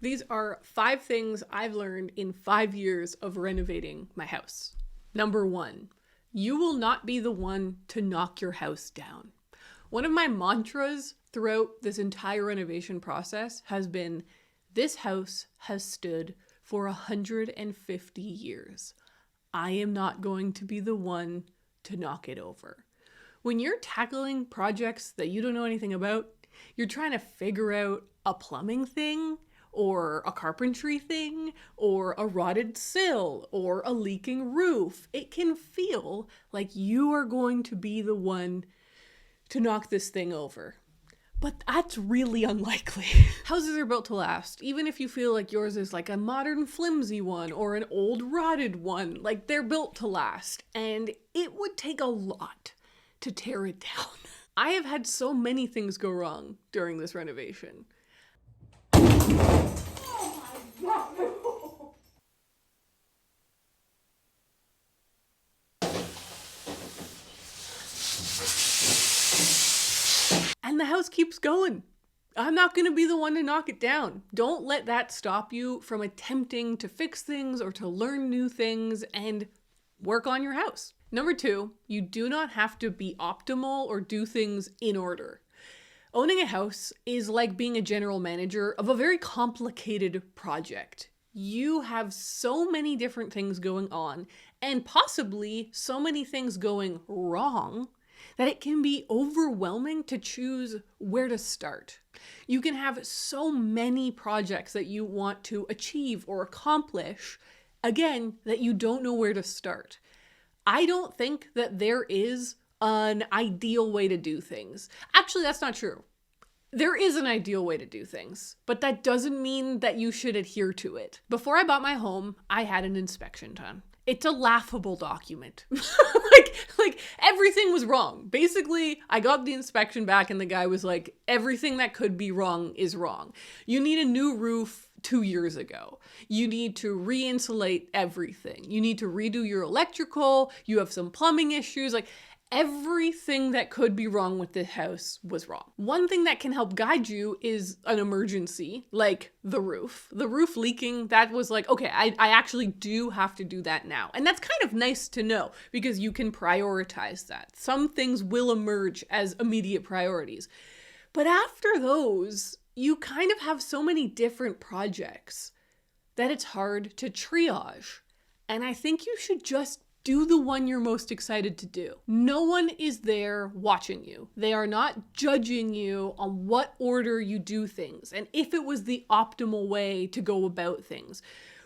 These are 5 things I've learned in 5 years of renovating my house. Number 1, you will not be the one to knock your house down. One of my mantras throughout this entire renovation process has been, this house has stood for 150 years. I am not going to be the one to knock it over. When you're tackling projects that you don't know anything about, you're trying to figure out a plumbing thing, or a carpentry thing, or a rotted sill, or a leaking roof, it can feel like you are going to be the one to knock this thing over. But that's really unlikely. Houses are built to last, even if you feel like yours is like a modern flimsy one or an old rotted one. Like, they're built to last, and it would take a lot to tear it down. I have had so many things go wrong during this renovation. And the house keeps going. I'm not going to be the one to knock it down. Don't let that stop you from attempting to fix things or to learn new things and work on your house. Number 2, you do not have to be optimal or do things in order. Owning a house is like being a general manager of a very complicated project. You have so many different things going on, and possibly so many things going wrong, that it can be overwhelming to choose where to start. You can have so many projects that you want to achieve or accomplish, again, that you don't know where to start. I don't think that there is an ideal way to do things. Actually, that's not true. There is an ideal way to do things, but that doesn't mean that you should adhere to it. Before I bought my home, I had an inspection done. It's a laughable document. like everything was wrong. Basically, I got the inspection back and the guy was like, everything that could be wrong is wrong. You need a new roof 2 years ago. You need to re-insulate everything. You need to redo your electrical. You have some plumbing issues. Like, everything that could be wrong with this house was wrong. One thing that can help guide you is an emergency, like the roof. The roof leaking, that was like, okay, I actually do have to do that now. And that's kind of nice to know because you can prioritize that. Some things will emerge as immediate priorities. But after those, you kind of have so many different projects that it's hard to triage. And I think you should just do the one you're most excited to do. No one is there watching you. They are not judging you on what order you do things and if it was the optimal way to go about things.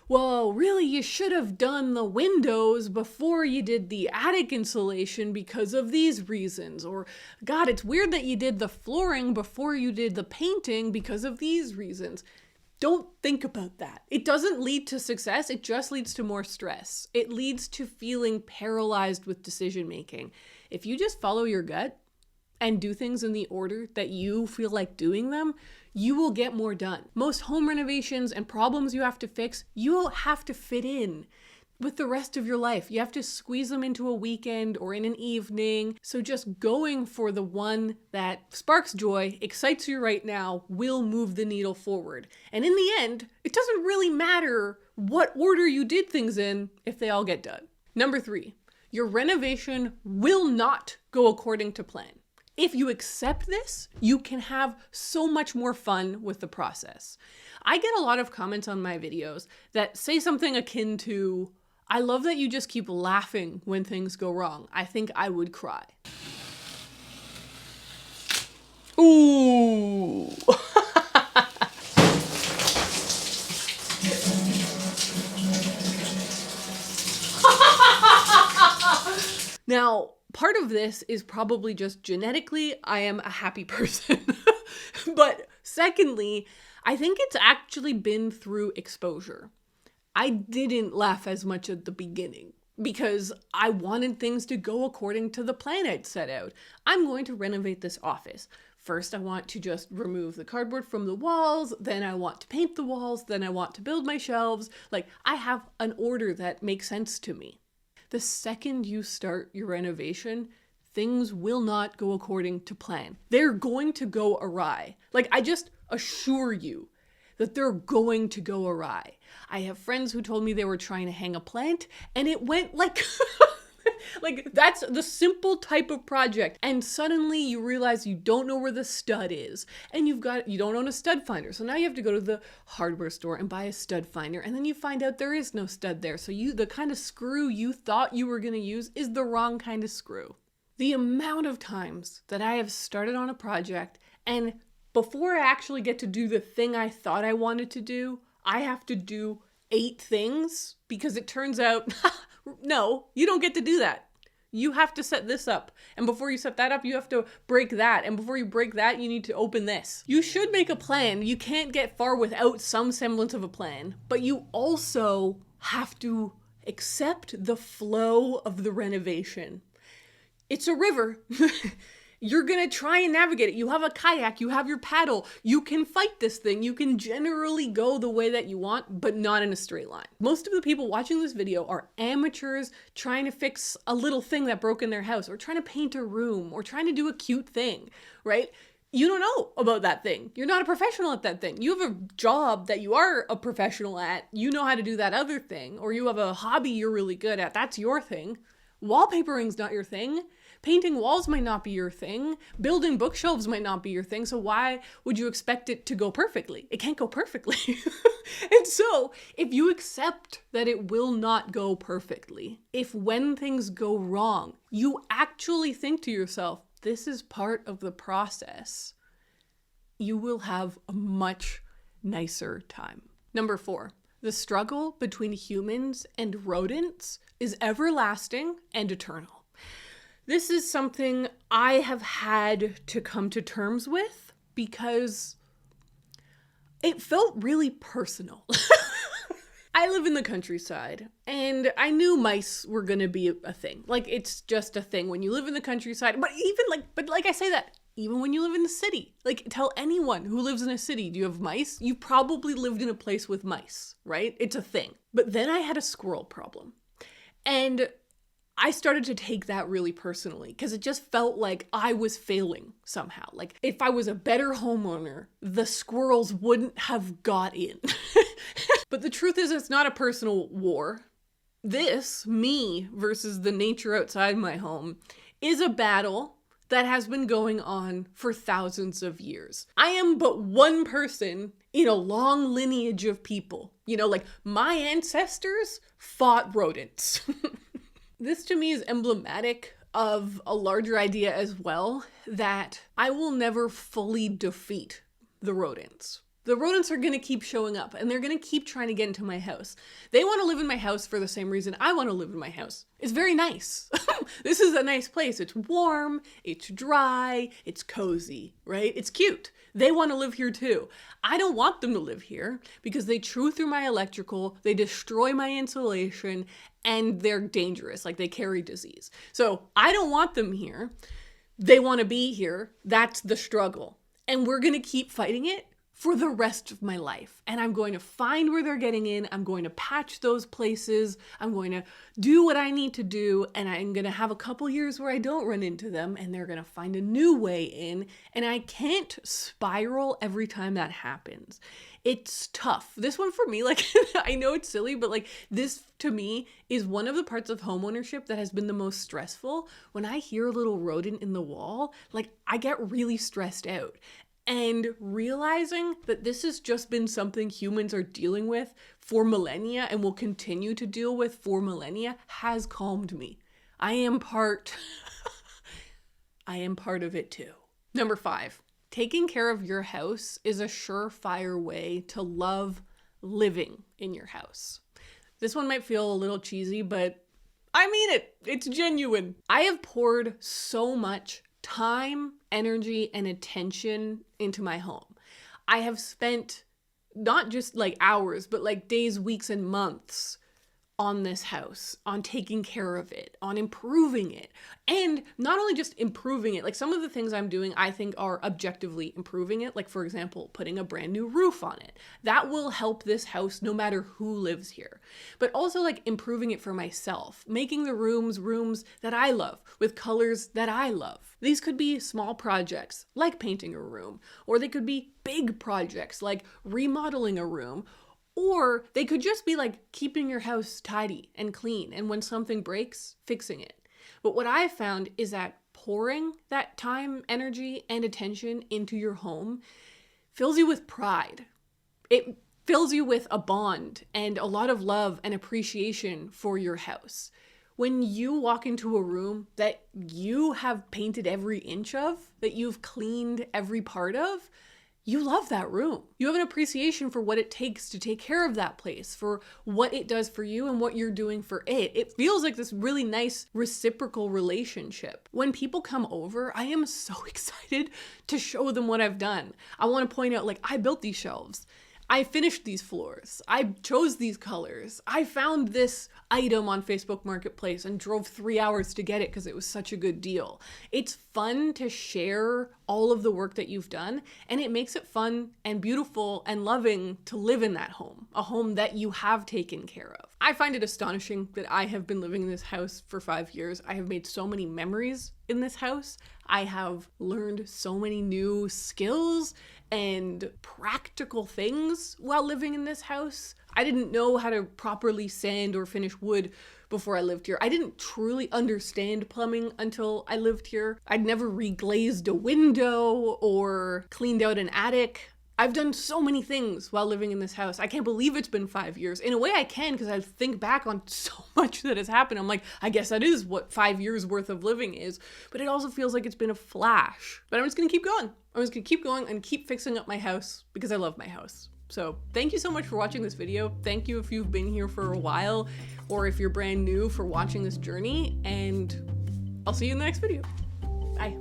Well, really, you should have done the windows before you did the attic insulation because of these reasons. Or, God, it's weird that you did the flooring before you did the painting because of these reasons. Don't think about that. It doesn't lead to success. It just leads to more stress. It leads to feeling paralyzed with decision making. If you just follow your gut and do things in the order that you feel like doing them, you will get more done. Most home renovations and problems you have to fix, you will have to fit in with the rest of your life. You have to squeeze them into a weekend or in an evening. So just going for the one that sparks joy, excites you right now, will move the needle forward. And in the end, it doesn't really matter what order you did things in if they all get done. Number 3, your renovation will not go according to plan. If you accept this, you can have so much more fun with the process. I get a lot of comments on my videos that say something akin to, I love that you just keep laughing when things go wrong. I think I would cry. Ooh. Now, part of this is probably just genetically, I am a happy person. But secondly, I think it's actually been through exposure. I didn't laugh as much at the beginning because I wanted things to go according to the plan I'd set out. I'm going to renovate this office. First, I want to just remove the cardboard from the walls. Then I want to paint the walls. Then I want to build my shelves. Like, I have an order that makes sense to me. The second you start your renovation, things will not go according to plan. They're going to go awry. Like, I just assure you that they're going to go awry. I have friends who told me they were trying to hang a plant and it went like like that's the simple type of project, and suddenly you realize you don't know where the stud is, and you don't own a stud finder, so now you have to go to the hardware store and buy a stud finder, and then you find out there is no stud there, so the kind of screw you thought you were going to use is the wrong kind of screw. The amount of times that I have started on a project and before I actually get to do the thing I thought I wanted to do, I have to do 8 things because it turns out no, you don't get to do that. You have to set this up. And before you set that up, you have to break that. And before you break that, you need to open this. You should make a plan. You can't get far without some semblance of a plan. But you also have to accept the flow of the renovation. It's a river. You're going to try and navigate it. You have a kayak, you have your paddle, you can fight this thing. You can generally go the way that you want, but not in a straight line. Most of the people watching this video are amateurs trying to fix a little thing that broke in their house, or trying to paint a room, or trying to do a cute thing, right? You don't know about that thing. You're not a professional at that thing. You have a job that you are a professional at. You know how to do that other thing, or you have a hobby you're really good at. That's your thing. Wallpapering's not your thing. Painting walls might not be your thing. Building bookshelves might not be your thing. So why would you expect it to go perfectly? It can't go perfectly. And so if you accept that it will not go perfectly, if when things go wrong, you actually think to yourself, this is part of the process, you will have a much nicer time. Number 4, the struggle between humans and rodents is everlasting and eternal. This is something I have had to come to terms with because it felt really personal. I live in the countryside and I knew mice were going to be a thing. Like, it's just a thing when you live in the countryside. But like I say that, even when you live in the city, like, tell anyone who lives in a city, do you have mice? You probably lived in a place with mice, right? It's a thing. But then I had a squirrel problem. And I started to take that really personally because it just felt like I was failing somehow. Like, if I was a better homeowner, the squirrels wouldn't have got in. But the truth is, it's not a personal war. This, me versus the nature outside my home, is a battle that has been going on for thousands of years. I am but one person in a long lineage of people. You know, like, my ancestors fought rodents. This to me is emblematic of a larger idea as well, that I will never fully defeat the rodents. The rodents are going to keep showing up and they're going to keep trying to get into my house. They want to live in my house for the same reason I want to live in my house. It's very nice. This is a nice place. It's warm, it's dry, it's cozy, right? It's cute. They want to live here too. I don't want them to live here because they chew through my electrical, they destroy my insulation, and they're dangerous, like they carry disease. So I don't want them here. They want to be here. That's the struggle. And we're going to keep fighting it for the rest of my life. And I'm going to find where they're getting in. I'm going to patch those places. I'm going to do what I need to do. And I'm going to have a couple years where I don't run into them and they're going to find a new way in. And I can't spiral every time that happens. It's tough. This one for me, like, I know it's silly, but like, this to me is one of the parts of homeownership that has been the most stressful. When I hear a little rodent in the wall, like, I get really stressed out. And realizing that this has just been something humans are dealing with for millennia and will continue to deal with for millennia has calmed me. I am part of it too. Number 5, taking care of your house is a surefire way to love living in your house. This one might feel a little cheesy, but I mean it. It's genuine. I have poured so much time, energy, and attention into my home. I have spent not just like hours, but like days, weeks, and months on this house, on taking care of it, on improving it. And not only just improving it, like some of the things I'm doing, I think are objectively improving it. Like for example, putting a brand new roof on it. That will help this house no matter who lives here. But also like improving it for myself, making the rooms that I love with colors that I love. These could be small projects like painting a room, or they could be big projects like remodeling a room, or they could just be like keeping your house tidy and clean, and when something breaks, fixing it. But what I've found is that pouring that time, energy, and attention into your home fills you with pride. It fills you with a bond and a lot of love and appreciation for your house. When you walk into a room that you have painted every inch of, that you've cleaned every part of, you love that room. You have an appreciation for what it takes to take care of that place, for what it does for you and what you're doing for it. It feels like this really nice reciprocal relationship. When people come over, I am so excited to show them what I've done. I want to point out, like, I built these shelves. I finished these floors. I chose these colors. I found this item on Facebook Marketplace and drove 3 hours to get it because it was such a good deal. It's fun to share all of the work that you've done, and it makes it fun and beautiful and loving to live in that home, a home that you have taken care of. I find it astonishing that I have been living in this house for 5 years. I have made so many memories in this house. I have learned so many new skills and practical things while living in this house. I didn't know how to properly sand or finish wood before I lived here. I didn't truly understand plumbing until I lived here. I'd never reglazed a window or cleaned out an attic. I've done so many things while living in this house. I can't believe it's been 5 years. In a way I can, because I think back on so much that has happened. I'm like, I guess that is what 5 years worth of living is. But it also feels like it's been a flash. But I'm just gonna keep going. I'm just gonna keep going and keep fixing up my house because I love my house. So thank you so much for watching this video. Thank you if you've been here for a while, or if you're brand new, for watching this journey. And I'll see you in the next video. Bye.